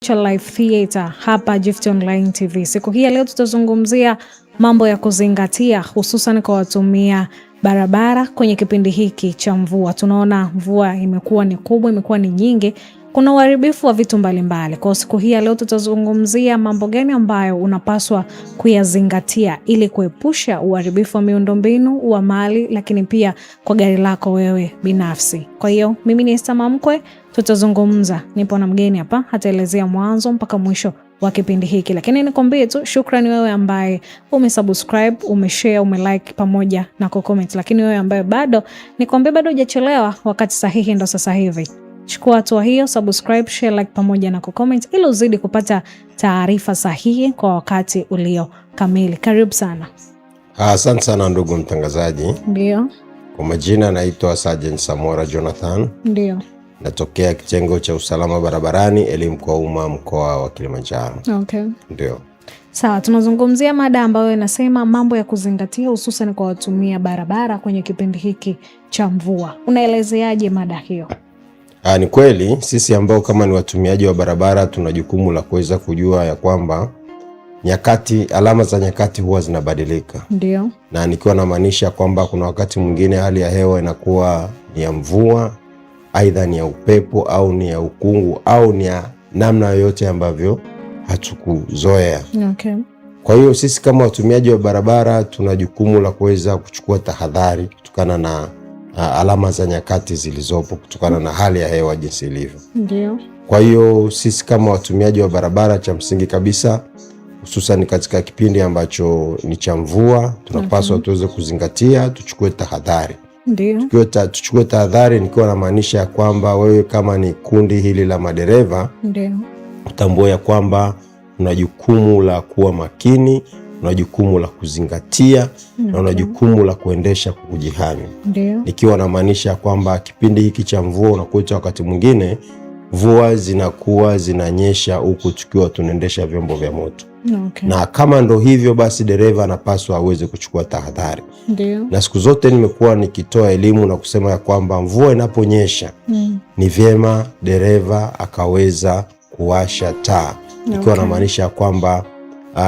Live Theater hapa Gift Online TV. Siku hii leo tutazungumzia mambo ya kuzingatia hususan kwa watumia barabara kwenye kipindi hiki cha mvua. Tunaona mvua imekuwa ni kubwa, imekuwa ni nyingi. Kuna uharibifu wa vitu mbalimbali. Kwa siku hii leo tutazungumzia mambo gani ambayo unapaswa kuyazingatia ili kuepusha uharibifu wa miundombinu, wa mali, lakini pia kwa gari lako wewe binafsi. Kwa hiyo mimi ni Esther Mamkwe, tutazungumza. Nipo na mgeni hapa, hataelezea mwanzo mpaka mwisho wa kipindi hiki. Lakini nikwambie tu shukrani wewe ambaye umesubscribe, umeshare, umelike pamoja na kucomment. Lakini wewe ambaye bado, nikwambie bado hujachelewa, wakati sahihi ndo sasa hivi. Chukua hatua hiyo, subscribe, share, like pamoja na kucomment ili uzidi kupata taarifa sahihi kwa wakati ulio kamili. Karibu sana. Asante sana ndugu mtangazaji. Ndio. Kwa majina naitwa Sergeant Samora Jonathan. Ndio. Natokea kitengo cha usalama barabarani, elimu kwa umma, mkoa wa Kilimanjaro. Okay. Ndio. Sawa, tunazungumzia mada ambayo inasema mambo ya kuzingatia hususan kwa watumia barabara kwenye kipindi hiki cha mvua. Unaelezeaje mada hiyo? Ni kweli sisi ambao kama ni watumiaji wa barabara tuna jukumu la kuweza kujua ya kwamba alama za nyakati huwa zinabadilika. Ndio. Na nikiwa namaanisha kwamba kuna wakati mwingine hali ya hewa inakuwa ni ya mvua, aidha ni ya upepo au ni ya ukungu au ni ya namna yoyote ambavyo hatukuzoea. Okay. Kwa hiyo sisi kama watumiaji wa barabara tuna jukumu la kuweza kuchukua tahadhari kutokana na alama za nyakati zilizopo, kutokana na hali ya hewa jinsi ilivyo. Ndio. Kwa hiyo sisi kama watumiaji wa barabara, cha msingi kabisa, hususan katika kipindi ambacho ni cha mvua, tunapaswa tuweze kuzingatia, tuchukue tahadhari. Ndio. Tuchukue tahadhari nikiwa na maanisha ya kwamba wewe kama ni kundi hili la madereva, ndio, utambue ya kwamba una jukumu la kuwa makini, una jukumu la kuzingatia, na una jukumu la kuendesha kujihami. Ndio. Nikiwa na maanisha kwamba kipindi hiki cha mvua unakuta wakati mwingine mvua zinakuwa zinanyesha huku tukiwa tunaendesha vyombo vya moto. Okay. Na kama ndo hivyo basi dereva anapaswa aweze kuchukua tahadhari. Ndio. Na siku zote nimekuwa nikitoa elimu na kusema ya kwamba mvua inaponyesha ni vyema dereva akaweza kuwasha taa. Nikiwa na maanisha kwamba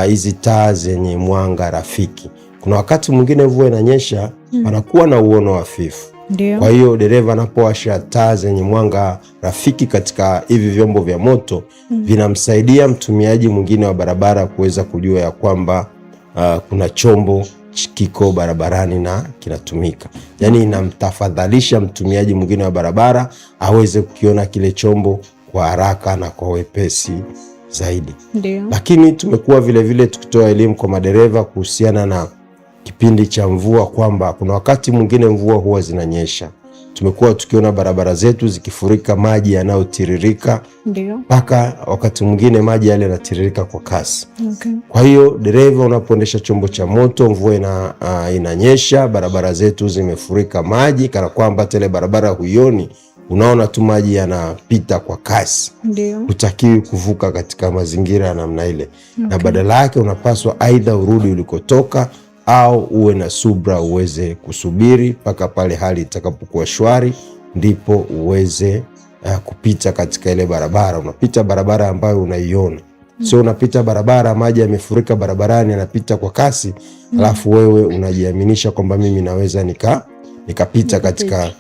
hizi taa zenye mwanga rafiki. Kuna wakati mwingine mvua inanyesha panakuwa na uono hafifu. Ndio. Kwa hiyo dereva anapowasha taa zenye mwanga rafiki katika hivi vyombo vya moto vinamsaidia mtumiaji mwingine wa barabara kuweza kujua ya kwamba kuna chombo kiko barabarani na kinatumika. Yaani inamtafadhalisha mtumiaji mwingine wa barabara aweze kukiona kile chombo kwa haraka na kwa wepesi zaidi. Ndio. Lakini tumekuwa vile tukitoa elimu kwa madereva kuhusiana na kipindi cha mvua kwamba kuna wakati mwingine mvua huwa zinanyesha. Tumekuwa tukiona barabara zetu zikifurika maji yanayotiririka. Ndio. Mpaka wakati mwingine maji yale yanatiririka kwa kasi. Okay. Kwa hiyo dereva unapoendesha chombo cha moto, mvua inanyesha, barabara zetu zimefurika maji kana kwamba tele barabara huioni, unaona tu maji yanapita kwa kasi. Ndio. Hutakiwi kuvuka katika mazingira ya namna ile. Okay. Na badala yake unapaswa aidha urudi ulikotoka au uwe na subra, uweze kusubiri mpaka pale hali itakapokuwa shwari ndipo uweze kupita katika ile barabara. Unapita barabara ambayo unaiona. Sio unapita barabara maji yamefurika barabarani yanapita kwa kasi, alafu wewe unajiaminisha kwamba mimi naweza nikapita katika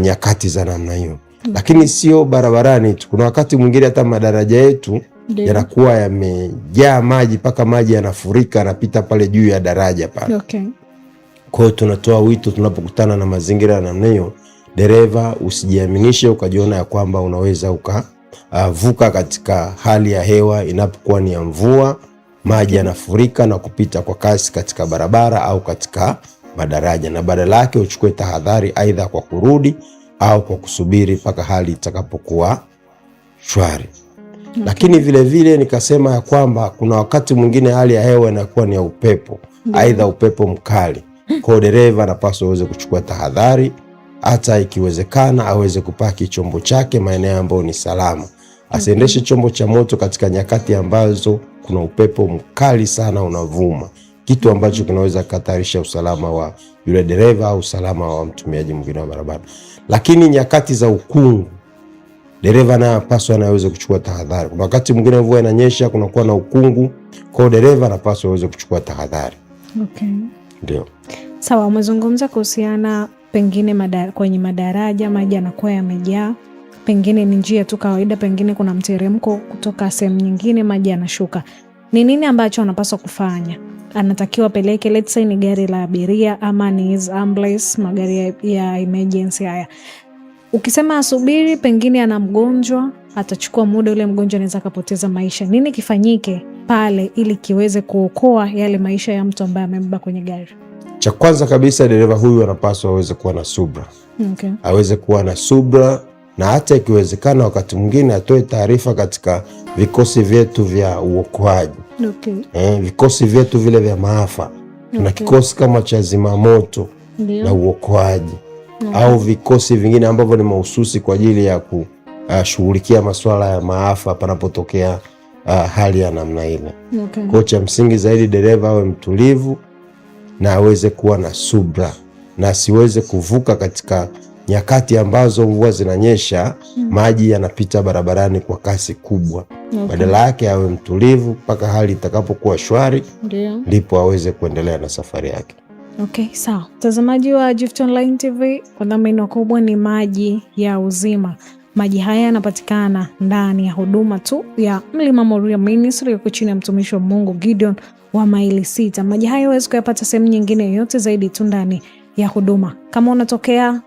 nyakati za namna hiyo. Lakini sio barabarani tu. Kuna wakati mwingine hata madaraja yetu yanakuwa yamejaa maji mpaka maji yanafurika yanapita pale juu ya daraja pale. Okay. Kwa hiyo tunatoa wito tunapokutana na mazingira ya namna hiyo, dereva usijiaminishe ukajiona ya kwamba unaweza ukavuka katika hali ya hewa inapokuwa ni ya mvua, maji yanafurika na kupita kwa kasi katika barabara au katika madaraja, na badala yake uchukue tahadhari aidha kwa kurudi au kwa kusubiri mpaka hali itakapokuwa shwari. Okay. Lakini vile nikasema ya kwamba kuna wakati mwingine hali ya hewa inakuwa ni ya upepo, aidha upepo mkali. Kwa dereva anapaswa aweze kuchukua tahadhari, hata ikiwezekana aweze kupaki chombo chake maeneo ambayo ni salama. Asiendeshe chombo cha moto katika nyakati ambazo kuna upepo mkali sana unavuma, kitu ambacho kinaweza kukatarisha usalama wa yule dereva au usalama wa mtumiaji mwingine wa barabara. Lakini nyakati za ukungu dereva naye anapaswa aweze kuchukua tahadhari. Kuna wakati mwingine mvua inanyesha, kunakuwa na ukungu, kwa hiyo dereva anapaswa aweze kuchukua tahadhari. Okay. Ndio. Sawa, umezungumza kuhusiana pengine kwenye madaraja maji yanakuwa yamejaa, pengine ni njia tu kawaida, pengine kuna mteremko kutoka sehemu nyingine maji yanashuka. Ni nini ambacho anapaswa kufanya? Anatakiwa peleke, let's say ni gari la abiria ama ni ambulance, magari ya emergency haya. Ukisema asubiri, pengine ana mgonjwa, atachukua muda, ule mgonjwa anaweza kupoteza maisha. Nini kifanyike pale ili kiweze kuokoa yale maisha ya mtu ambaye amebeba kwenye gari? Cha kwanza kabisa, dereva huyu anapaswa aweze kuwa na subra. Okay. Aweze kuwa na subra, na hata ikiwezekana wakati mwingine atoe taarifa katika vikosi vyetu vya uokoaji. Okay. Vikosi vyetu vile vya maafa. Tuna kikosi kama cha zimamoto na uokoaji. Au vikosi vingine ambavyo ni mahususi kwa ajili ya kushughulikia masuala ya maafa panapotokea hali ya namna ile. Okay. Kwa cha msingi zaidi, dereva awe mtulivu na aweze kuwa na subra na asiweze kuvuka katika nyakati ambazo mvua zinanyesha, maji yanapita barabarani kwa kasi kubwa. Okay. Badala yake awe mtulivu mpaka hali itakapokuwa shwari, ndipo aweze kuendelea na safari yake. Okay, sawa. Mtazamaji wa Gift Online TV, kwa dhamini kubwa ni maji ya uzima. Maji haya yanapatikana ndani ya huduma tu ya Mlima Moria Ministry yuko chini ya mtumishi wa Mungu Gideon wa Maili 6. Maji haya huwezi kuyapata sehemu nyingine yoyote zaidi tu ndani ya huduma. Kama unatokea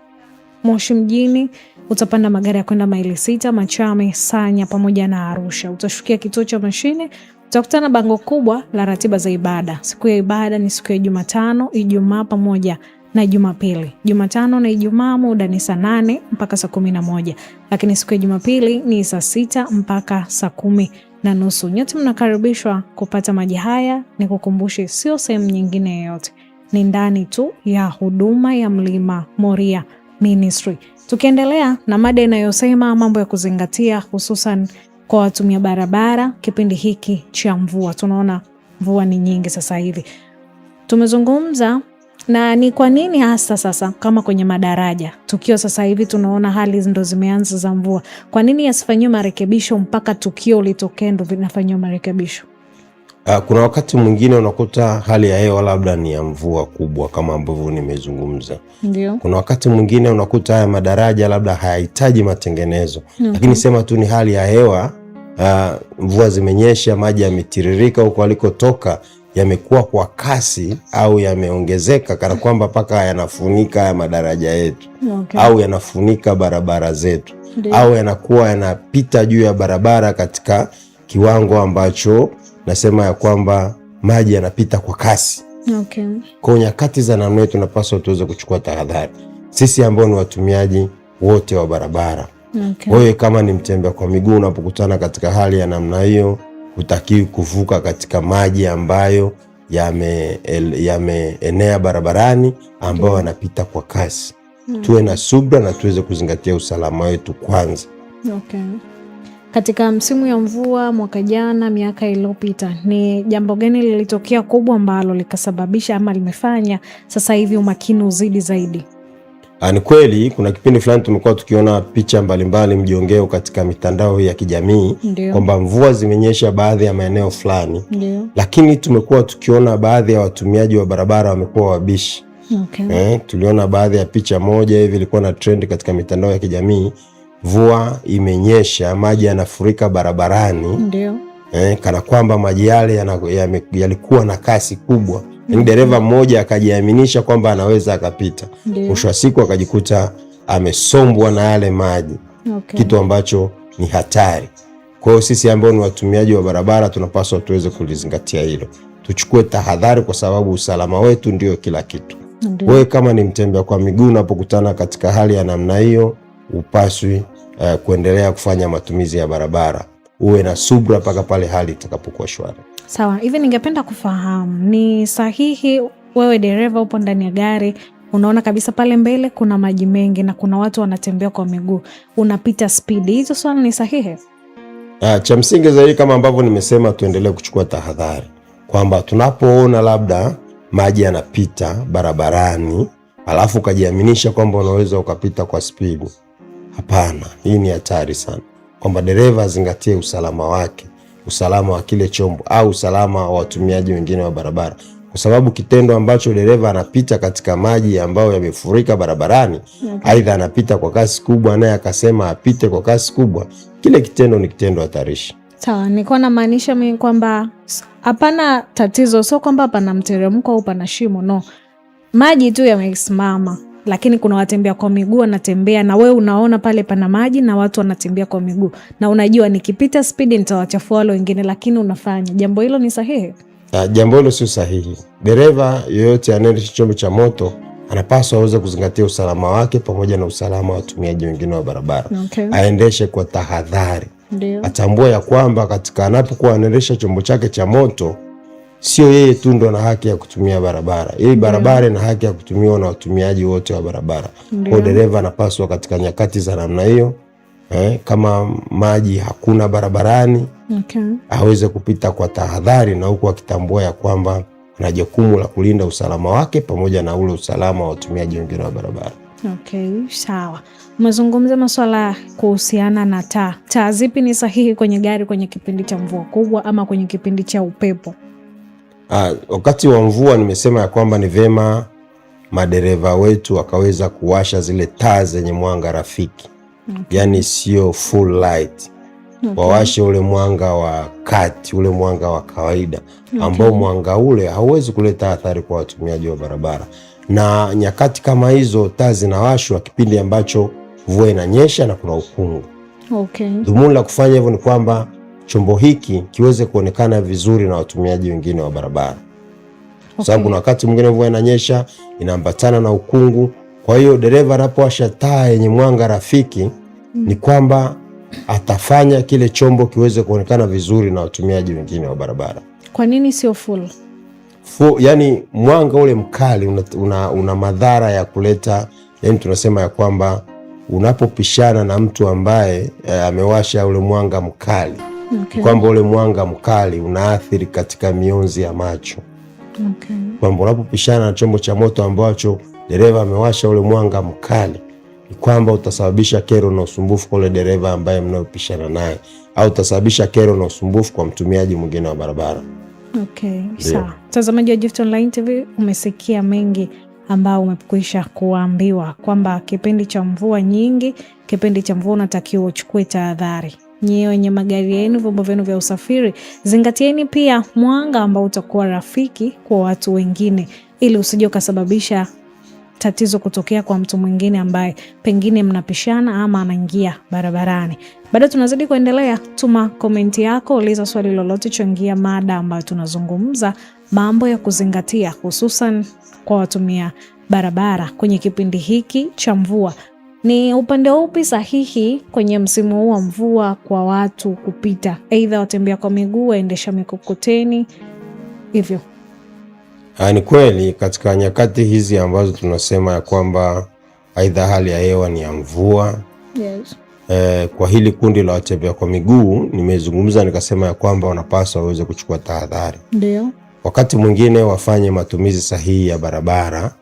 Moshi mjini, utapanda magari ya kwenda Maili 6, Machame, Sanya pamoja na Arusha. Utashukia kituo cha mashine, utakutana bango kubwa la ratiba za ibada. Siku ya ibada ni siku ya Jumatano, Ijumaa pamoja na Jumapili. Jumatano na Ijumaa muda ni saa 8 mpaka saa 11. Lakini siku ya Jumapili ni saa 6 mpaka saa 10:30. Nyote mnakaribishwa kupata maji haya. Nikukumbushe, sio sehemu nyingine yoyote, ni ndani tu ya huduma ya Mlima Moria Ministry. Tukiendelea na mada inayosema mambo ya kuzingatia hususan kwa watumia barabara kipindi hiki cha mvua. Tunaona mvua ni nyingi sasa hivi. Tumezungumza na ni kwa nini hasa sasa kama kwenye madaraja, tukio sasa hivi tunaona hali ndo zimeanza za mvua. Kwa nini yasifanyiwe marekebisho mpaka tukio litokee ndo vinafanyiwa marekebisho? Kuna wakati mwingine unakuta hali ya hewa labda ni ya mvua kubwa kama ambavyo nimezungumza. Ndio. Kuna wakati mwingine unakuta haya madaraja labda hayahitaji matengenezo. Lakini sema tu ni hali ya hewa, mvua zimenyesha, maji yametiririka huko alikotoka, yamekuwa kwa kasi au yameongezeka kana kwamba paka yanafunika ya madaraja yetu. Okay. Au yanafunika barabara zetu. Ndio. Au yanakuwa yanapita juu ya barabara katika kiwango ambacho nasema ya kwamba maji yanapita kwa kasi. Okay. Kwa nyakati za namna hiyo tunapaswa tuweze kuchukua tahadhari, sisi ambao ni watumiaji wote wa barabara. Okay. Wewe kama ni mtembea kwa miguu, unapokutana katika hali ya namna hiyo, hutakiwi kuvuka katika maji ambayo yameenea barabarani, ambayo yanapita kwa kasi. Tuwe na subra na tuweze kuzingatia usalama wetu kwanza. Okay. Katika msimu ya mvua mwaka jana, miaka iliyopita, ni jambo gani lilitokea kubwa ambalo likasababisha ama limefanya sasa hivi umakini uzidi zaidi? Ni kweli kuna kipindi fulani tumekuwa tukiona picha mbalimbali mjongeo katika mitandao ya kijamii kwamba mvua zimenyesha baadhi ya maeneo fulani. Lakini tumekuwa tukiona baadhi ya watumiaji wa barabara wamekuwa wabishi. Okay. Tuliona baadhi ya picha moja hivi ilikuwa na trend katika mitandao ya kijamii. Mvua imenyesha, maji yanafurika barabarani. Ndio. Kana kwamba maji yale yalikuwa na kasi kubwa. Dereva mmoja akajiaminisha kwamba anaweza akapita. Mwisho wa siku akajikuta amesombwa na yale maji. Okay. Kitu ambacho ni hatari. Kwa hiyo sisi ambao ni watumiaji wa barabara tunapaswa tuweze kulizingatia hilo. Tuchukue tahadhari kwa sababu usalama wetu ndio kila kitu. Wewe kama ni mtembea kwa miguu, unapokutana katika hali ya namna hiyo, upaswi kuendelea kufanya matumizi ya barabara. Uwe na subra mpaka pale hali itakapokuwa shwari. Sawa, hivi ningependa kufahamu, ni sahihi wewe dereva upo ndani ya gari, unaona kabisa pale mbele kuna maji mengi na kuna watu wanatembea kwa miguu, unapita spidi, hizo swala ni sahihi? Cha msingi zaidi kama ambavyo nimesema, tuendelee kuchukua tahadhari kwamba tunapoona labda maji yanapita barabarani alafu ukajiaminisha kwamba unaweza ukapita kwa spidi, hapana, hii ni hatari sana. kwamba dereva azingatie usalama wake, usalama wa kile chombo au usalama wa watumiaji wengine wa barabara, kwa sababu kitendo ambacho dereva anapita katika maji ambayo yamefurika barabarani, aidha anapita kwa kasi kubwa, naye akasema apite kwa kasi kubwa, kile kitendo ni kitendo hatarishi. Sawa, nilikuwa namaanisha mimi kwamba hapana tatizo, sio kwamba pana mteremko au pana shimo, no. Maji tu yamesimama, lakini kuna watembea kwa miguu wanatembea, na wewe unaona pale pana maji na watu wanatembea kwa miguu, na unajua nikipita spidi nitawachafua wale wengine, lakini unafanya jambo hilo. Ni sahihi? Jambo hilo sio sahihi. Dereva yoyote anaendesha chombo cha moto anapaswa aweze kuzingatia usalama wake pamoja na usalama wa watumiaji wengine wa barabara. Aendeshe kwa tahadhari. Atambue ya kwamba katika anapokuwa anaendesha chombo chake cha moto, sio yeye tu ndo ana haki ya kutumia barabara. Hii barabara ina haki ya kutumiwa na watumiaji wote wa barabara. Kwa dereva anapaswa katika nyakati za namna hiyo, kama maji hakuna barabarani, aweze kupita kwa tahadhari, na huku akitambua ya kwamba ana jukumu la kulinda usalama wake pamoja na ule usalama wa watumiaji wengine wa barabara. Sawa. Umezungumza masuala kuhusiana na taa. Taa zipi ni sahihi kwenye gari kwenye kipindi cha mvua kubwa ama kwenye kipindi cha upepo? Wakati wa mvua nimesema ya kwamba ni vema madereva wetu wakaweza kuwasha zile taa zenye mwanga rafiki. Yani sio full light. Wawashe ule mwanga wa kati, ule mwanga wa kawaida, ambao mwanga ule hauwezi kuleta athari kwa watumiaji wa barabara. Na nyakati kama hizo taa zinawashwa kipindi ambacho mvua inanyesha na kuna ukungu. Dhumuni la kufanya hivyo ni kwamba chombo hiki kiweze kuonekana vizuri na watumiaji wengine wa barabara. Kwa sababu kuna wakati mwingine mvua inanyesha inaambatana na ukungu. Kwa hiyo dereva anapowasha taa yenye mwanga rafiki, ni kwamba atafanya kile chombo kiweze kuonekana vizuri na watumiaji wengine wa barabara. Kwa nini sio full? Yani mwanga ule mkali una madhara ya kuleta, yani tunasema ya kwamba unapopishana na mtu ambaye amewasha ule mwanga mkali, kwamba ule mwanga mkali unaathiri katika mionzi ya macho. Kwamba unapopishana na chombo cha moto ambacho dereva amewasha ule mwanga mkali, ni kwamba utasababisha kero na usumbufu kwa ule dereva ambaye mnayopishana naye, au utasababisha kero na usumbufu kwa mtumiaji mwingine wa barabara. Sawa. Mtazamaji wa Gift Online TV, umesikia mengi ambao umekwisha kuambiwa kwamba kipindi cha mvua nyingi, kipindi cha mvua unatakiwa uchukue tahadhari. Nyie wenye magari yenu, vyombo vyenu vya usafiri, zingatieni pia mwanga ambao utakuwa rafiki kwa watu wengine, ili usije ukasababisha tatizo kutokea kwa mtu mwingine ambaye pengine mnapishana ama anaingia barabarani. Bado tunazidi kuendelea. Tuma komenti yako, uliza swali lolote, changia mada ambayo tunazungumza, mambo ya kuzingatia hususan kwa watumia barabara kwenye kipindi hiki cha mvua. Ni upande upi sahihi kwenye msimu huu wa mvua kwa watu kupita, aidha watembea kwa miguu, waendesha mikokoteni, hivyo? Ni kweli katika nyakati hizi ambazo tunasema ya kwamba aidha hali ya hewa ni ya mvua. Kwa hili kundi la watembea kwa miguu nimezungumza nikasema ya kwamba wanapaswa waweze kuchukua tahadhari. Ndio. Wakati mwingine wafanye matumizi sahihi ya barabara,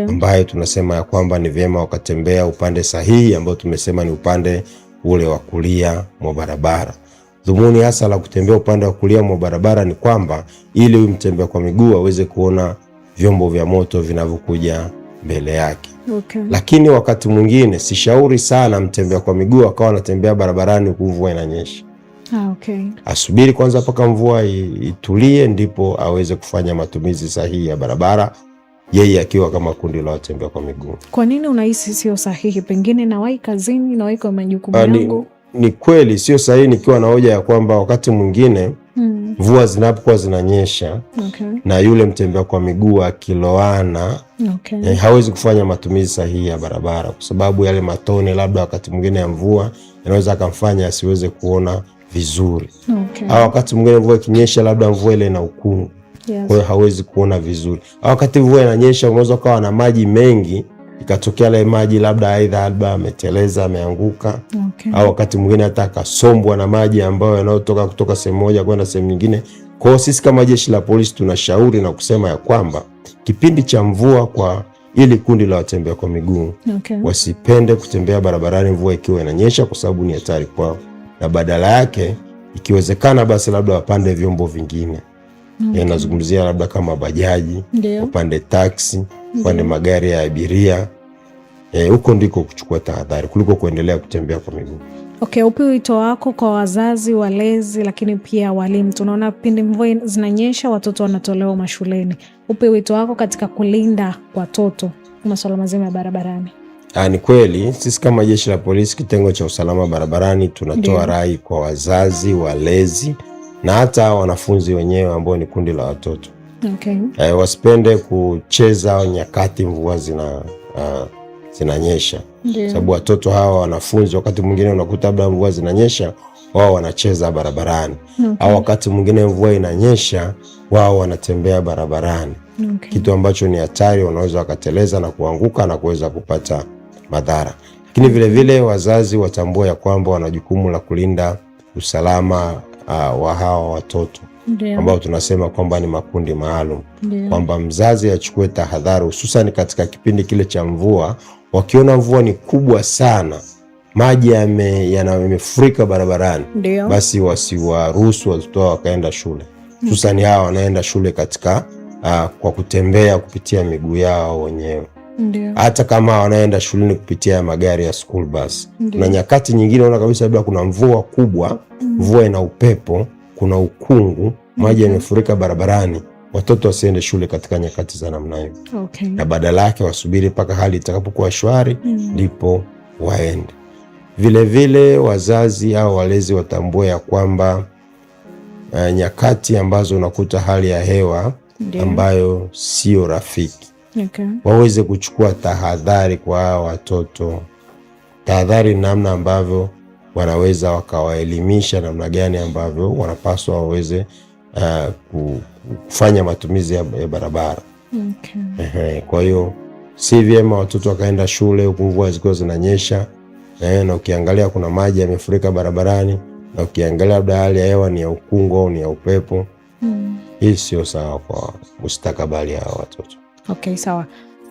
ambayo tunasema ya kwamba ni vyema wakatembea upande sahihi ambao tumesema ni upande ule wa kulia mwa barabara. Dhumuni hasa la kutembea upande wa kulia mwa barabara ni kwamba ili huyu mtembea kwa miguu aweze kuona vyombo vya moto vinavyokuja mbele yake. Lakini wakati mwingine sishauri sana mtembea kwa miguu akawa anatembea barabarani huku mvua inanyesha. Asubiri kwanza mpaka mvua itulie, ndipo aweze kufanya matumizi sahihi ya barabara, yeye akiwa kama kundi la watembea kwa miguu. Kwa nini unahisi sio sahihi? Pengine nawahi kazini, nawahi kwa majukumu yangu. Ni kweli sio sahihi, nikiwa na hoja ya kwamba wakati mwingine mvua zinapokuwa zinanyesha na yule mtembea kwa miguu akiloana, hawezi kufanya matumizi sahihi ya barabara, kwa sababu yale matone labda wakati mwingine ya mvua yanaweza akamfanya asiweze kuona vizuri. Au wakati mwingine mvua ikinyesha, labda mvua ile ina ukungu, kwa hiyo hawezi kuona vizuri. Au wakati mvua inanyesha unaweza kuwa na maji mengi, ikatokea ile maji labda aidha ameteleza, ameanguka, au wakati mwingine hata akasombwa na maji ambayo yanayotoka kutoka sehemu moja kwenda sehemu nyingine. Kwa hiyo sisi kama jeshi la polisi tunashauri na kusema ya kwamba kipindi cha mvua kwa ili kundi la watembea kwa miguu wasipende kutembea barabarani mvua ikiwa inanyesha, kwa sababu ni hatari kwao. na badala yake ikiwezekana basi labda wapande vyombo vingine. Nazungumzia labda kama bajaji, wapande taksi, wapande magari ya abiria. Huko ndiko kuchukua tahadhari kuliko kuendelea kutembea kwa miguu. Okay, upi wito wako kwa wazazi, walezi, lakini pia walimu? Tunaona pindi mvua zinanyesha watoto wanatolewa mashuleni. Upi wito wako katika kulinda watoto masuala mazima ya barabarani? Ni kweli sisi kama jeshi la polisi kitengo cha usalama barabarani tunatoa rai kwa wazazi, walezi na hata wanafunzi wenyewe ambao ni kundi la watoto. Okay. Wasipende kucheza nyakati mvua zinanyesha. Sababu watoto hawa wanafunzi wakati mwingine unakuta labda mvua zinanyesha wao wanacheza barabarani. Au wakati mwingine mvua inanyesha wao wanatembea barabarani. Kitu ambacho ni hatari, wanaweza wakateleza na kuanguka na kuweza kupata madhara. Lakini vile vile wazazi watambue ya kwamba wana jukumu la kulinda usalama wa hawa watoto ambao tunasema kwamba ni makundi maalum. Kwamba mzazi achukue tahadhari hususan katika kipindi kile cha mvua. Wakiona mvua ni kubwa sana, maji yamefurika barabarani, basi wasiwaruhusu watoto wakaenda shule. Hususan hawa wanaenda shule katika kwa kutembea kupitia miguu yao wenyewe. Hata kama wanaenda shuleni kupitia magari ya school bus. Na nyakati nyingine unaona kabisa labda kuna mvua kubwa, mvua ina upepo, kuna ukungu, maji yamefurika barabarani. Watoto wasiende shule katika nyakati za namna hiyo. Na badala yake wasubiri mpaka hali itakapokuwa shwari ndipo waende. Vile vile wazazi au walezi watambue ya kwamba nyakati ambazo unakuta hali ya hewa ambayo sio rafiki, waweze kuchukua tahadhari kwa hao watoto. Tahadhari namna ambavyo wanaweza wakawaelimisha namna gani ambavyo wanapaswa waweze kufanya matumizi ya barabara. Kwa hiyo si vyema watoto wakaenda shule huku mvua zikiwa zinanyesha, na ukiangalia kuna maji yamefurika barabarani, na ukiangalia labda hali ya hewa ni ya ukungu au ni ya upepo. Hii sio sawa kwa mustakabali ya watoto. Okay, sawa.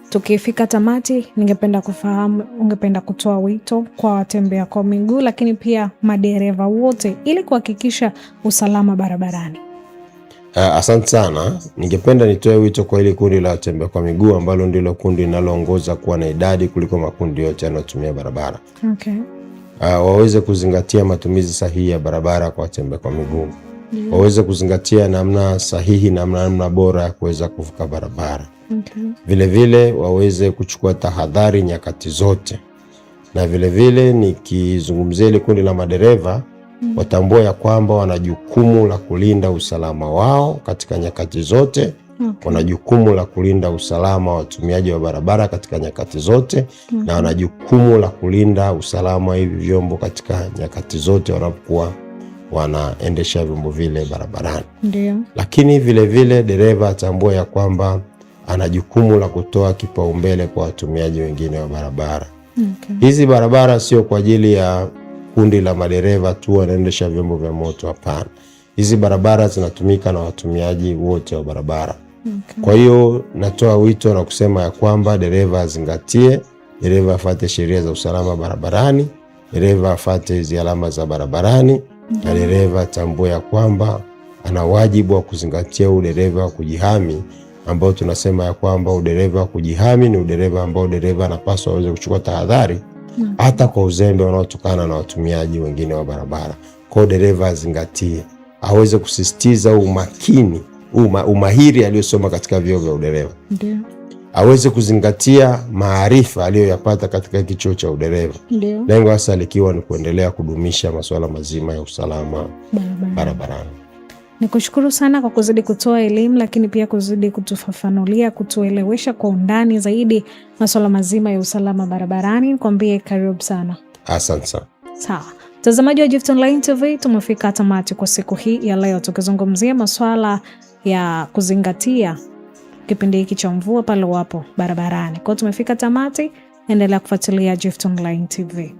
Tukifika tamati, ningependa kufahamu, ungependa kutoa wito kwa watembea kwa miguu lakini pia madereva wote ili kuhakikisha usalama barabarani? Asante sana. Ningependa nitoe wito kwa ile kundi la watembea kwa miguu ambalo ndilo kundi linaloongoza kuwa na idadi kuliko makundi yote yanayotumia barabara. Waweze kuzingatia matumizi sahihi ya barabara kwa watembea kwa miguu. Waweze kuzingatia namna sahihi na namna bora ya kuweza kuvuka barabara. Vile vile waweze kuchukua tahadhari nyakati zote. Na vile vile nikizungumzia ile kundi la madereva, watambue ya kwamba wana jukumu la kulinda usalama wao katika nyakati zote. Wana jukumu la kulinda usalama wa watumiaji wa barabara katika nyakati zote. Na wana jukumu la kulinda usalama wa hivi vyombo katika nyakati zote wanapokuwa wanaendesha vyombo vile barabarani. Lakini vile vile dereva atambue ya kwamba ana jukumu la kutoa kipaumbele kwa watumiaji wengine wa barabara. Hizi barabara sio kwa ajili ya kundi la madereva tu wanaendesha vyombo vya moto, hapana. Hizi barabara zinatumika na watumiaji wote wa barabara. Kwa hiyo natoa wito na kusema ya kwamba dereva azingatie, dereva afuate sheria za usalama barabarani, dereva afuate hizi alama za barabarani, na dereva atambue ya kwamba ana wajibu wa kuzingatia udereva wa kujihami, ambao tunasema ya kwamba udereva wa kujihami ni udereva ambao dereva anapaswa aweze kuchukua tahadhari hata kwa uzembe unaotokana na watumiaji wengine wa barabara. Kwa dereva azingatie, aweze kusisitiza umakini, umahiri aliyosoma katika vyuo vya udereva. Aweze kuzingatia maarifa aliyoyapata katika kichuo cha udereva. Lengo hasa likiwa ni kuendelea kudumisha masuala mazima ya usalama barabarani. Nikushukuru sana kwa kuzidi kutoa elimu, lakini pia kuzidi kutufafanulia, kutuelewesha kwa undani zaidi masuala mazima ya usalama barabarani. Nikwambie karibu sana. Asante sana. Sawa. Mtazamaji wa Gift Online TV, tumefika tamati kwa siku hii ya leo tukizungumzia masuala ya kuzingatia kipindi hiki cha mvua pale wapo barabarani. Kwa tumefika tamati, endelea kufuatilia Gift Online TV.